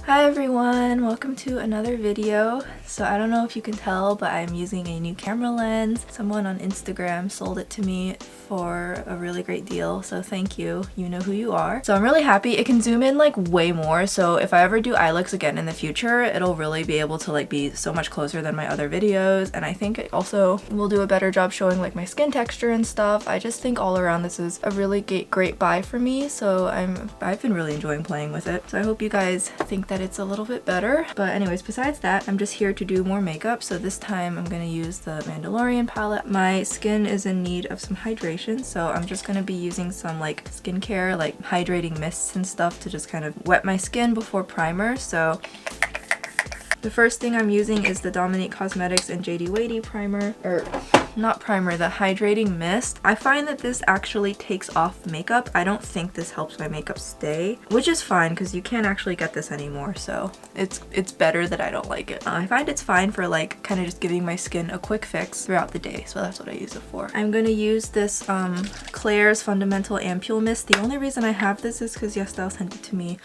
Hi everyone, welcome to another video. So I don't know if you can tell, but I'm using a new camera lens. Someone on Instagram sold it to me for a really great deal, so thank you. You know who you are. So I'm really happy. It can zoom in like way more, so if I ever do eye looks again in the future, it'll really be able to like be so much closer than my other videos, and I think it also will do a better job showing like my skin texture and stuff. I just think all around this is a really great buy for me, so I've been really enjoying playing with it. So I hope you guys think that it's a little bit better. But anyways, besides that, I'm just here to do more makeup. So this time I'm gonna use the Mandalorian palette. My skin is in need of some hydration, so I'm just gonna be using some like skincare, like hydrating mists and stuff to just kind of wet my skin before primer. So the first thing I'm using is the Dominique Cosmetics and JADEYWADEY primer, or not primer, the hydrating mist. I find that this actually takes off makeup. I don't think this helps my makeup stay, which is fine because you can't actually get this anymore, so it's better that I don't like it. I find it's fine for like kind of just giving my skin a quick fix throughout the day, so that's what I use it for. I'm gonna use this KLAIRS Fundamental Ampoule Mist. The only reason I have this is because YesStyle sent it to me.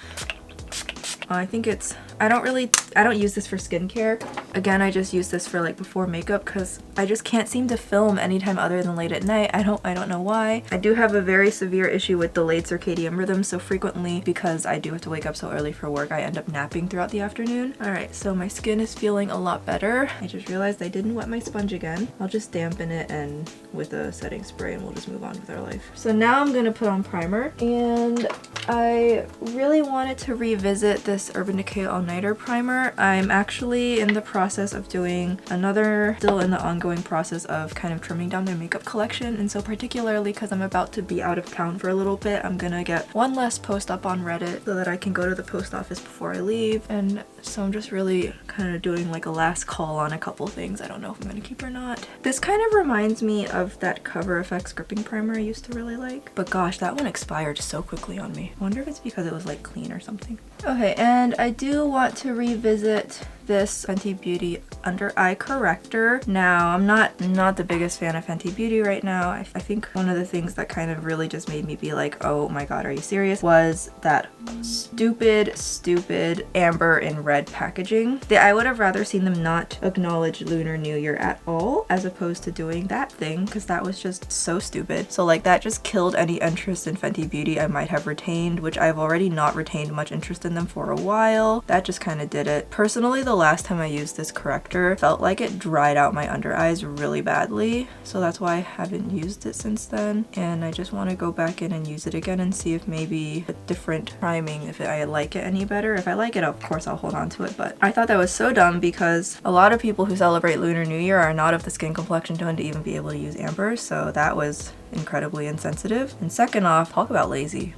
I think it's, I don't use this for skincare. Again, I just use this for like before makeup because I just can't seem to film anytime other than late at night. I don't know why. I do have a very severe issue with delayed circadian rhythm, so frequently because I do have to wake up so early for work, I end up napping throughout the afternoon. Alright, so my skin is feeling a lot better. I just realized I didn't wet my sponge again. I'll just dampen it and with a setting spray and we'll just move on with our life. So now I'm gonna put on primer, and I really wanted to revisit this Urban Decay All-Nighter primer. I'm actually in the process of doing another, still in the ongoing process of kind of trimming down my makeup collection, and so particularly because I'm about to be out of town for a little bit, I'm gonna get one less post up on Reddit so that I can go to the post office before I leave, and so I'm just really kind of doing like a last call on a couple things. I don't know if I'm gonna keep or not. This kind of reminds me of that Cover FX gripping primer I used to really like, but gosh, that one expired so quickly on me. I wonder if it's because it was like clean or something. Okay, and I do want to revisit this Fenty Beauty under eye corrector. Now, I'm not the biggest fan of Fenty Beauty right now. I think one of the things that kind of really just made me be like, oh my god, are you serious, was that stupid amber and red packaging. I would have rather seen them not acknowledge Lunar New Year at all, as opposed to doing that thing, because that was just so stupid. So like that just killed any interest in Fenty Beauty I might have retained, which I've already not retained much interest in them for a while. That just kind of did it. Personally, the last time I used this corrector felt like it dried out my under eyes really badly, so that's why I haven't used it since then, and I just want to go back in and use it again and see if maybe a different priming, if I like it any better. If I like it, of course I'll hold on to it, but I thought that was so dumb because a lot of people who celebrate Lunar New Year are not of the skin complexion tone to even be able to use amber, so that was incredibly insensitive. And second off, talk about lazy.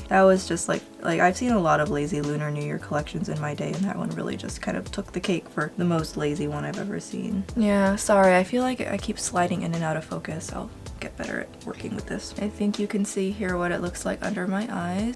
That was just like I've seen a lot of lazy Lunar New Year collections in my day, and that one really just kind of took the cake for the most lazy one I've ever seen. Yeah, sorry, I feel like I keep sliding in and out of focus. I'll get better at working with this. I think you can see here what it looks like under my eyes.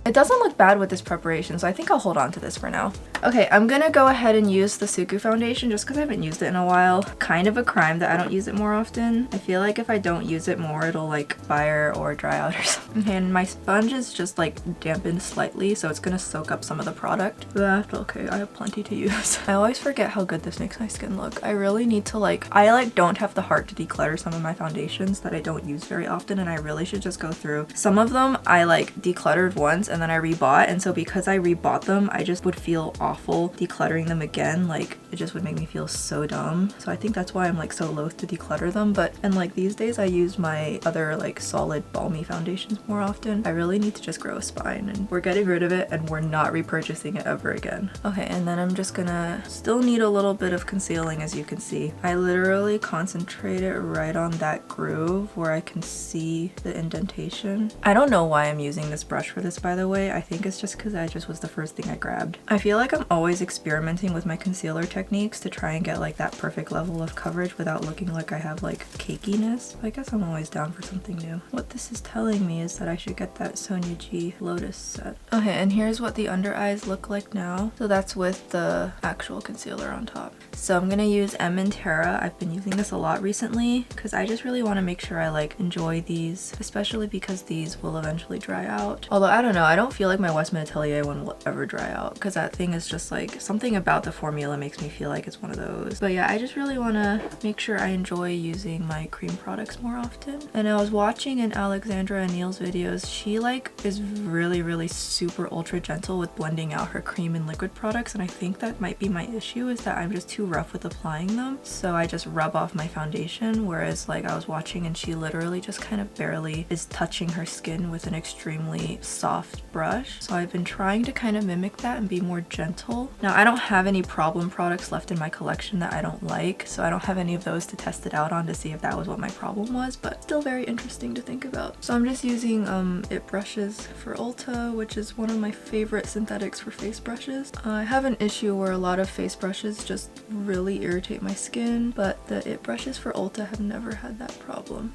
It doesn't look bad with this preparation, so I think I'll hold on to this for now. Okay, I'm gonna go ahead and use the SUQQU foundation just because I haven't used it in a while. Kind of a crime that I don't use it more often. I feel like if I don't use it more, it'll like expire or dry out or something. And my sponge is just like dampened slightly, so it's gonna soak up some of the product. That's okay, I have plenty to use. I always forget how good this makes my skin look. I really need to I don't have the heart to declutter some of my foundations that I don't use very often, and I really should just go through. Some of them I like decluttered once and then I rebought, and so because I rebought them, I just would feel awful decluttering them again. Like it just would make me feel so dumb, so I think that's why I'm like so loath to declutter them. And like these days I use my other like solid balmy foundations more often. I really need to just grow a spine, and we're getting rid of it and we're not repurchasing it ever again. Okay, and then I'm just gonna still need a little bit of concealing. As you can see, I literally concentrate it right on that groove where I can see the indentation. I don't know why I'm using this brush for this, by the way. I think it's just because I just was the first thing I grabbed. I feel like I'm always experimenting with my concealer techniques to try and get like that perfect level of coverage without looking like I have like cakiness. I guess I'm always down for something new. What this is telling me is that I should get that Sonia G Lotus set. Okay, and here's what the under eyes look like now. So that's with the actual concealer on top. So I'm gonna use Terra. I've been using this a lot recently because I just really want to make sure I like enjoy these, especially because these will eventually dry out. Although I don't know, I don't feel like my Westman Atelier one will ever dry out because that thing is just like something about the formula makes me feel like it's one of those. But yeah, I just really want to make sure I enjoy using my cream products more often. And I was watching in Alexandra Neil's videos, she like is really super ultra gentle with blending out her cream and liquid products, and I think that might be my issue, is that I'm just too rough with applying them. So I just rub off my foundation, whereas like I was watching and she literally just kind of barely is touching her skin with an extremely soft brush. So I've been trying to kind of mimic that and be more gentle. Now I don't have any problem products left in my collection that I don't like, so I don't have any of those to test it out on to see if that was what my problem was, but still very interesting to think about. So I'm just using IT brushes for Ulta, which is one of my favorite synthetics for face brushes. I have an issue where a lot of face brushes just really irritate my skin, but the IT brushes for Ulta have never had that problem.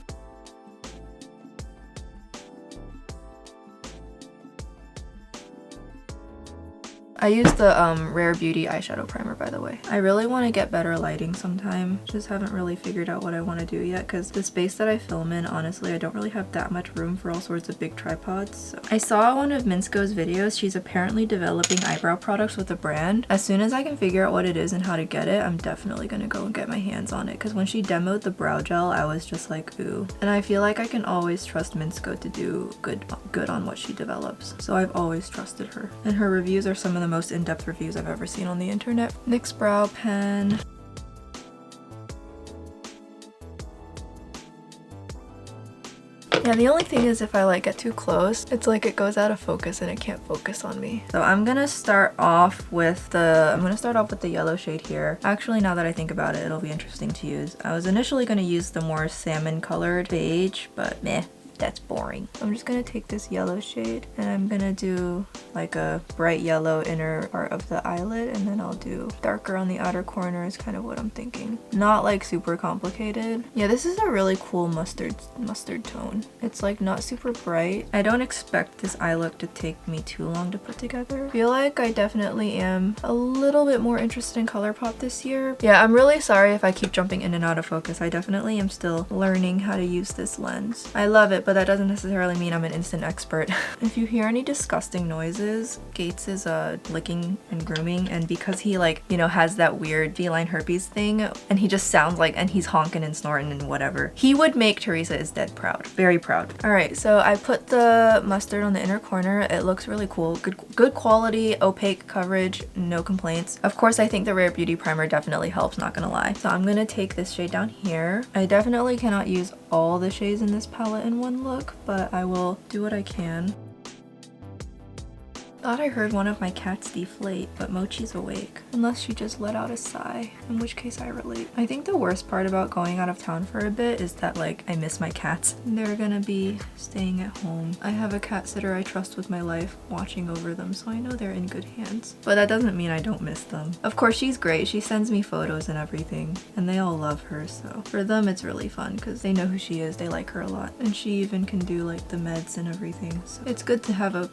I use the Rare Beauty eyeshadow primer, by the way. I really want to get better lighting sometime. Just haven't really figured out what I want to do yet because the space that I film in, honestly, I don't really have that much room for all sorts of big tripods. So. I saw one of Minsko's videos. She's apparently developing eyebrow products with a brand. As soon as I can figure out what it is and how to get it, I'm definitely going to go and get my hands on it because when she demoed the brow gel, I was just like, ooh. And I feel like I can always trust Minsko to do good on what she develops. So I've always trusted her. And her reviews are some of the most in-depth reviews I've ever seen on the internet. NYX brow pen. Yeah, the only thing is if I like get too close, it's like it goes out of focus and it can't focus on me. So I'm gonna start off with the yellow shade here. Actually, now that I think about it, it'll be interesting to use. I was initially gonna use the more salmon colored beige, but meh. That's boring. I'm just gonna take this yellow shade and I'm gonna do like a bright yellow inner part of the eyelid, and then I'll do darker on the outer corner is kind of what I'm thinking. Not like super complicated. Yeah, this is a really cool mustard tone. It's like not super bright. I don't expect this eye look to take me too long to put together. I feel like I definitely am a little bit more interested in Colourpop this year. Yeah, I'm really sorry if I keep jumping in and out of focus. I definitely am still learning how to use this lens. I love it, but that doesn't necessarily mean I'm an instant expert. If you hear any disgusting noises, Gates is licking and grooming, and because he like, you know, has that weird feline herpes thing and he just sounds like, and he's honking and snorting and whatever, he would make Teresa is Dead proud. Very proud. Alright, so I put the mustard on the inner corner. It looks really cool. Good quality, opaque coverage, no complaints. Of course, I think the Rare Beauty primer definitely helps, not gonna lie. So I'm gonna take this shade down here. I definitely cannot use all the shades in this palette in one look, but I will do what I can. Thought I heard one of my cats deflate, but Mochi's awake. Unless she just let out a sigh, in which case I relate. I think the worst part about going out of town for a bit is that like I miss my cats. They're gonna be staying at home. I have a cat sitter I trust with my life watching over them, so I know they're in good hands. But that doesn't mean I don't miss them. Of course, she's great. She sends me photos and everything, and they all love her, so for them it's really fun because they know who she is. They like her a lot, and she even can do like the meds and everything. So it's good to have a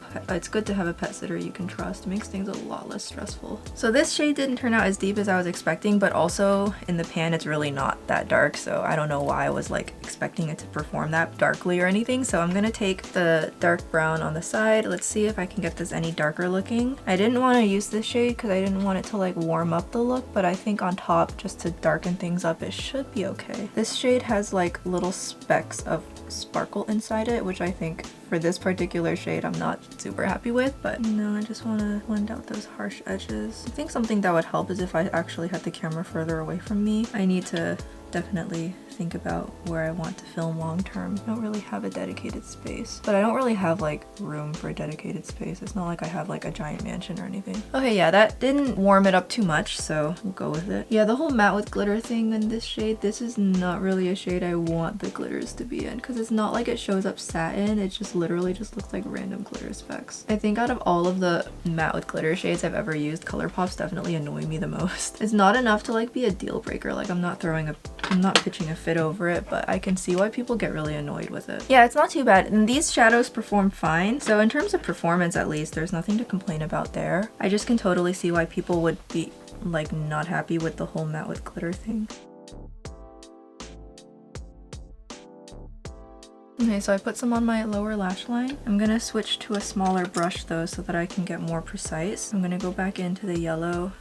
pet sitter you can trust. It makes things a lot less stressful. So this shade didn't turn out as deep as I was expecting, but also in the pan it's really not that dark, so I don't know why I was like expecting it to perform that darkly or anything. So I'm gonna take the dark brown on the side. Let's see if I can get this any darker looking. I didn't want to use this shade because I didn't want it to like warm up the look, but I think on top, just to darken things up, it should be okay. This shade has like little specks of sparkle inside it, which I think for this particular shade I'm not super happy with, but no, I just want to blend out those harsh edges. I think something that would help is if I actually had the camera further away from me. I need to definitely think about where I want to film long term. I don't really have a dedicated space, but I don't really have like room for a dedicated space. It's not like I have like a giant mansion or anything. Okay, yeah, that didn't warm it up too much, so we'll go with it. Yeah, the whole matte with glitter thing in this shade, this is not really a shade I want the glitters to be in because it's not like it shows up satin. It just literally just looks like random glitter specks. I think out of all of the matte with glitter shades I've ever used, Colourpop's definitely annoying me the most. It's not enough to like be a deal breaker. Like I'm not pitching a fit over it, but I can see why people get really annoyed with it. Yeah, it's not too bad, and these shadows perform fine. So in terms of performance, at least, there's nothing to complain about there. I just can totally see why people would be like not happy with the whole matte with glitter thing. Okay, so I put some on my lower lash line. I'm gonna switch to a smaller brush though so that I can get more precise. I'm gonna go back into the yellow.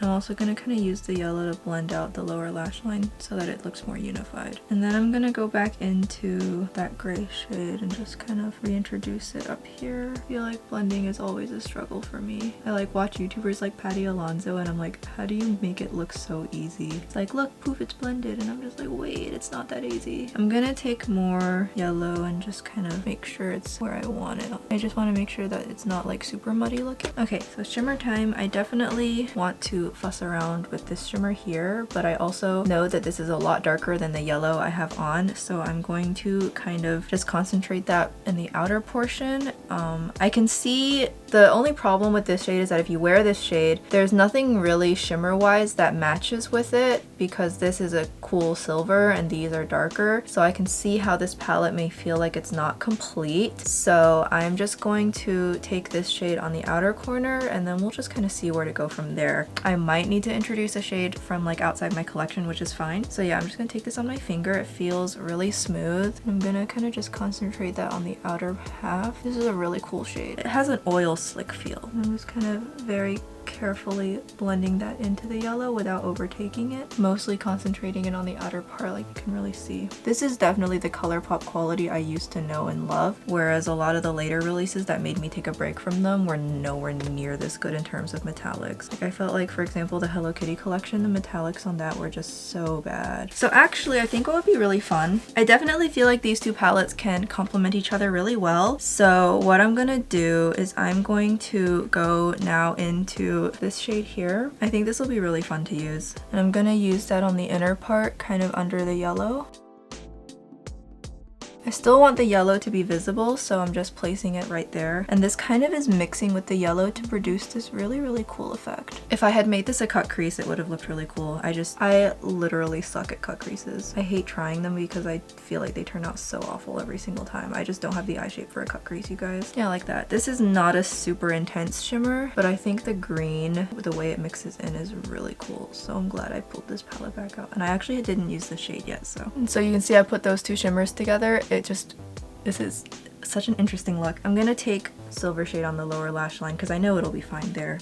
I'm also going to kind of use the yellow to blend out the lower lash line so that it looks more unified. And then I'm going to go back into that gray shade and just kind of reintroduce it up here. I feel like blending is always a struggle for me. I like watch YouTubers like Patty Alonso and I'm like, how do you make it look so easy? It's like, look, poof, it's blended. And I'm just like, wait, it's not that easy. I'm going to take more yellow and just kind of make sure it's where I want it. I just want to make sure that it's not like super muddy looking. Okay, so shimmer time. I definitely want to fuss around with this shimmer here, but I also know that this is a lot darker than the yellow I have on, so I'm going to kind of just concentrate that in the outer portion. I can see the only problem with this shade is that if you wear this shade, there's nothing really shimmer wise that matches with it because this is a cool silver and these are darker, so I can see how this palette may feel like it's not complete. So I'm just going to take this shade on the outer corner and then we'll just kind of see where to go from there. I might need to introduce a shade from like outside my collection, which is fine. So yeah, I'm just gonna take this on my finger. It feels really smooth. I'm gonna kind of just concentrate that on the outer half. This is a really cool shade. It has an oil slick feel. I'm just kind of very carefully blending that into the yellow without overtaking it, mostly concentrating it on the outer part like you can really see. This is definitely the Colourpop quality I used to know and love, whereas a lot of the later releases that made me take a break from them were nowhere near this good in terms of metallics. Like I felt like, for example, the Hello Kitty collection, the metallics on that were just so bad. So actually I think what would be really fun, I definitely feel like these two palettes can complement each other really well. So what I'm gonna do is I'm going to go now into this shade here. I think this will be really fun to use. And I'm gonna use that on the inner part, kind of under the yellow. I still want the yellow to be visible, so I'm just placing it right there. And this kind of is mixing with the yellow to produce this really, really cool effect. If I had made this a cut crease, it would have looked really cool. I literally suck at cut creases. I hate trying them because I feel like they turn out so awful every single time. I just don't have the eye shape for a cut crease, you guys. Yeah, like that. This is not a super intense shimmer, but I think the green, the way it mixes in, is really cool. So I'm glad I pulled this palette back out. And I actually didn't use the shade yet, so. And so you can see I put those two shimmers together. This is such an interesting look. I'm gonna take silver shade on the lower lash line because I know it'll be fine there.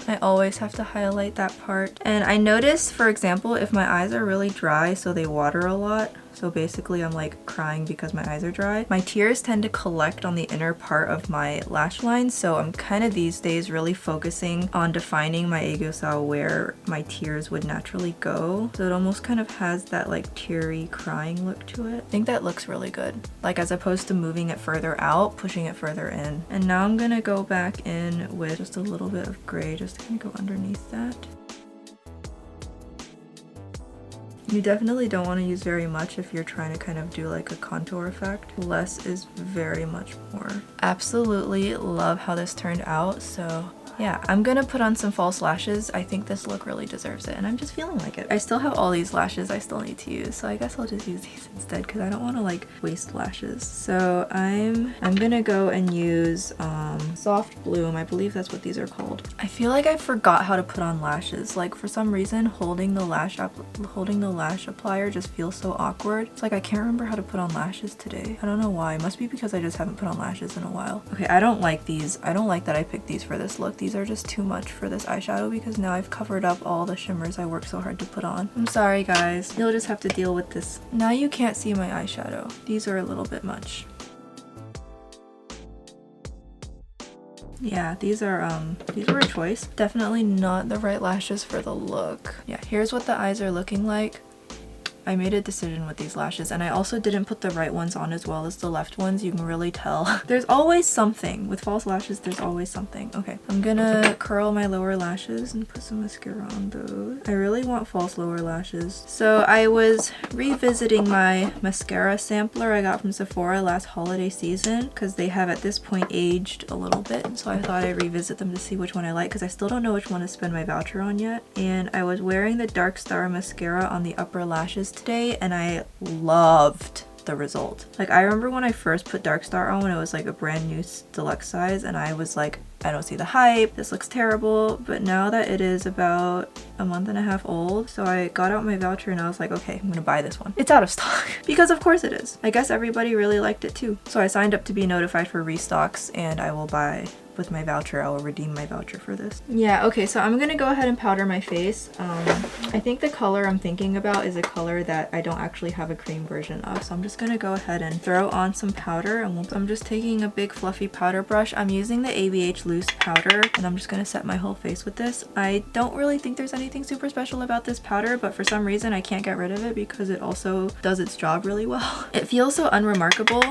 I always have to highlight that part. And I notice, for example, if my eyes are really dry, so they water a lot, so basically I'm like crying because my eyes are dry, my tears tend to collect on the inner part of my lash line. So I'm kind of these days really focusing on defining my aegyo where my tears would naturally go. So it almost kind of has that like teary crying look to it. I think that looks really good. Like as opposed to moving it further out, pushing it further in. And now I'm gonna go back in with just a little bit of gray just to kind of go underneath that. You definitely don't want to use very much if you're trying to kind of do like a contour effect. Less is very much more. Absolutely love how this turned out, so yeah, I'm gonna put on some false lashes. I think this look really deserves it, and I'm just feeling like it. I still have all these lashes I still need to use, so I guess I'll just use these instead because I don't want to like waste lashes. So I'm gonna go and use Soft Bloom. I believe that's what these are called. I feel like I forgot how to put on lashes. Like for some reason, holding the lash applier just feels so awkward. It's like I can't remember how to put on lashes today. I don't know why. It must be because I just haven't put on lashes in a while. Okay, I don't like these. I don't like that I picked these for this look. These are just too much for this eyeshadow because now I've covered up all the shimmers I worked so hard to put on. I'm sorry guys, you'll just have to deal with this. Now you can't see my eyeshadow. These are a little bit much. Yeah, these were a choice. Definitely not the right lashes for the look. Yeah, here's what the eyes are looking like. I made a decision with these lashes, and I also didn't put the right ones on as well as the left ones. You can really tell. There's always something. With false lashes, there's always something. Okay, I'm gonna curl my lower lashes and put some mascara on those. I really want false lower lashes. So I was revisiting my mascara sampler I got from Sephora last holiday season because they have at this point aged a little bit. So I thought I'd revisit them to see which one I like because I still don't know which one to spend my voucher on yet. And I was wearing the Dark Star mascara on the upper lashes today, and I loved the result. Like, I remember when I first put Dark Star on when it was like a brand new deluxe size, and I was like, I don't see the hype, this looks terrible. But now that it is about a month and a half old, so I got out my voucher and I was like, okay, I'm gonna buy this one. It's out of stock because of course it is. I guess everybody really liked it too. So I signed up to be notified for restocks, and I will buy with my voucher. I will redeem my voucher for this. Yeah, okay, so I'm gonna go ahead and powder my face. I think the color I'm thinking about is a color that I don't actually have a cream version of, so I'm just gonna go ahead and throw on some powder, and I'm just taking a big fluffy powder brush. I'm using the ABH loose powder, and I'm just gonna set my whole face with this. I don't really think there's anything super special about this powder, but for some reason I can't get rid of it because it also does its job really well. It feels so unremarkable,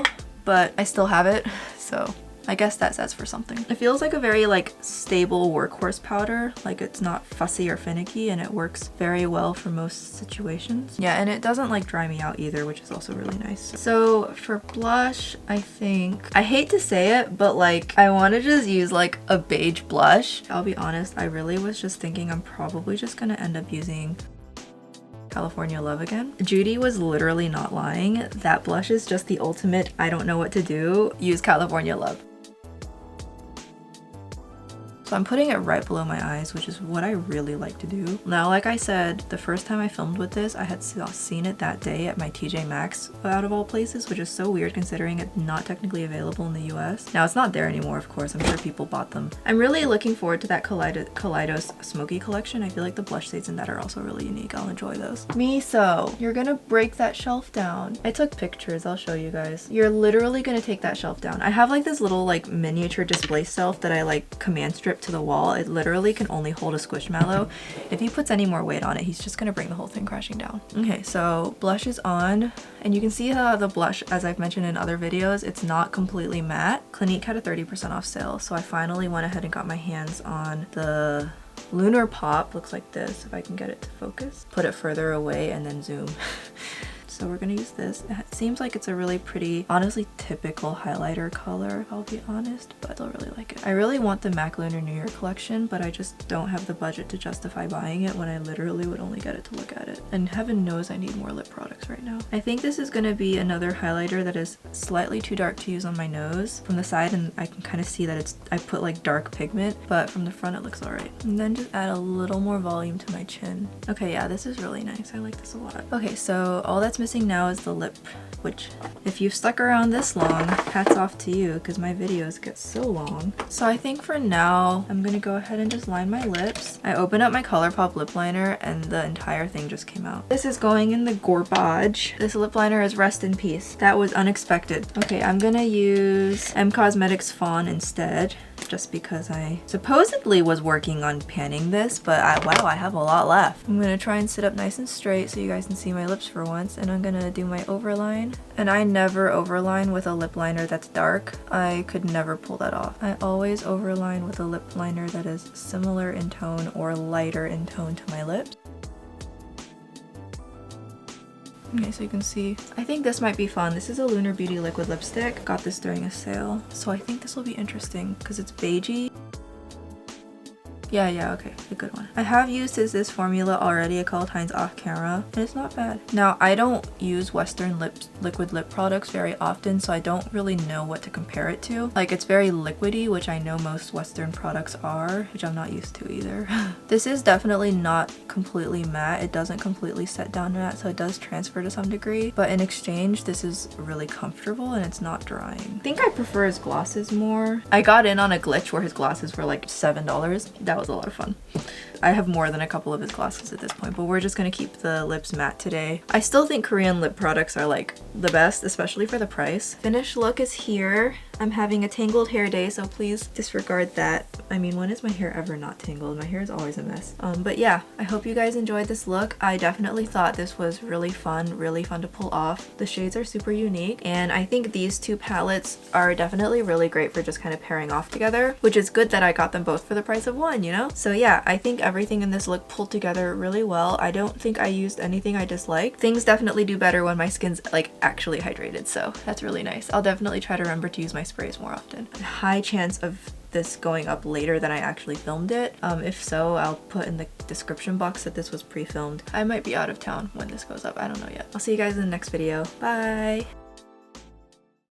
but I still have it, so I guess that says for something. It feels like a very like stable workhorse powder. Like, it's not fussy or finicky, and it works very well for most situations. Yeah, and it doesn't like dry me out either, which is also really nice. So for blush, I think, I hate to say it, but like I want to just use like a beige blush. I'll be honest, I really was just thinking I'm probably just gonna end up using California Love again. Judy was literally not lying. That blush is just the ultimate, I don't know what to do, use California Love. So I'm putting it right below my eyes, which is what I really like to do. Now, like I said, the first time I filmed with this, I had seen it that day at my TJ Maxx out of all places, which is so weird considering it's not technically available in the US. Now, it's not there anymore, of course. I'm sure people bought them. I'm really looking forward to that Kaleidos Smoky collection. I feel like the blush shades in that are also really unique. I'll enjoy those. Miso, you're gonna break that shelf down. I took pictures. I'll show you guys. You're literally gonna take that shelf down. I have like this little like miniature display shelf that I like command strip to the wall. It literally can only hold a Squishmallow. If he puts any more weight on it, he's just gonna bring the whole thing crashing down. Okay, so blush is on, and you can see how the blush, as I've mentioned in other videos, it's not completely matte. Clinique had a 30% off sale, so I finally went ahead and got my hands on the Lunar Pop. Looks like this, if I can get it to focus. Put it further away and then zoom. So we're gonna use this. It seems like it's a really pretty, honestly typical highlighter color, if I'll be honest, but I still really like it. I really want the MAC Lunar New Year collection, but I just don't have the budget to justify buying it when I literally would only get it to look at it. And heaven knows I need more lip products right now. I think this is gonna be another highlighter that is slightly too dark to use on my nose. From the side, and I can kind of see that I put like dark pigment, but from the front it looks alright. And then just add a little more volume to my chin. Okay, yeah, this is really nice. I like this a lot. Okay, so all that's missing now is the lip, which if you've stuck around this long, hats off to you, because my videos get so long. So I think for now I'm gonna go ahead and just line my lips. I opened up my Colourpop lip liner and the entire thing just came out. This is going in the garbage. This lip liner is rest in peace. That was unexpected. Okay, I'm gonna use M Cosmetics Fawn instead, just because I supposedly was working on panning this, but wow, I have a lot left. I'm gonna try and sit up nice and straight so you guys can see my lips for once, and I'm gonna do my overline. And I never overline with a lip liner that's dark. I could never pull that off. I always overline with a lip liner that is similar in tone or lighter in tone to my lips. Okay, so you can see, I think this might be fun. This is a Lunar Beauty liquid lipstick. Got this during a sale. So I think this will be interesting because it's beigey. Yeah, okay, a good one. I have used this formula already a couple times off camera, and it's not bad. Now, I don't use Western liquid lip products very often, so I don't really know what to compare it to. Like, it's very liquidy, which I know most Western products are, which I'm not used to either. This is definitely not completely matte. It doesn't completely set down matte, so it does transfer to some degree, but in exchange, this is really comfortable and it's not drying. I think I prefer his glosses more. I got in on a glitch where his glosses were like $7. That was a lot of fun. I have more than a couple of his glosses at this point, but we're just gonna keep the lips matte today. I still think Korean lip products are like the best, especially for the price. Finished look is here. I'm having a tangled hair day, so please disregard that. I mean, when is my hair ever not tangled? My hair is always a mess. But yeah, I hope you guys enjoyed this look. I definitely thought this was really fun to pull off. The shades are super unique, and I think these two palettes are definitely really great for just kind of pairing off together, which is good that I got them both for the price of one, you know? So yeah, I think everything in this look pulled together really well. I don't think I used anything I disliked. Things definitely do better when my skin's like actually hydrated, so that's really nice. I'll definitely try to remember to use my sprays more often. High chance of this going up later than I actually filmed it. If so, I'll put in the description box that this was pre-filmed. I might be out of town when this goes up. I don't know yet. I'll see you guys in the next video. Bye!